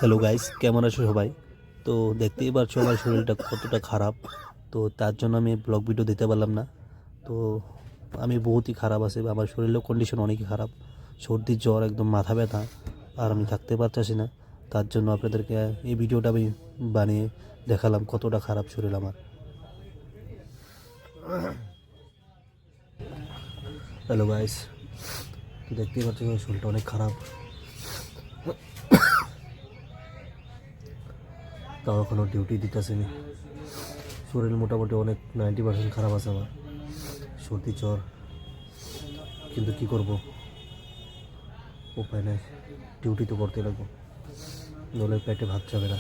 Hello guys, কেমন আছো সবাই? তো দেখতেই পারছো আমার শরীরটা কতটা খারাপ। তো তার জন্য আমি ব্লগ ভিডিও দিতে পারলাম না। তো আমি বহুতই খারাপ আছি, আমার শরীরের কন্ডিশন অনেকই খারাপ। সর্দি জ্বর, একদম মাথা ব্যথা, আর আমি থাকতে পারতেছি না। তার জন্য আপনাদেরকে এই ভিডিওটা আমি বানিয়ে দেখালাম কতটা খারাপ শরীর আমার। হ্যালো গাইস, তো দেখতেই পাচ্ছ আমার শরীরটা অনেক খারাপ। তাও এখনও ডিউটি দিতেছে না। শরীর মোটামুটি অনেক 90% খারাপ আছে আমার, সর্দি জ্বর। কিন্তু কি করব, উপায় নাই, ডিউটি তো করতে লাগবো, নইলে পেটে ভাত যাবে না।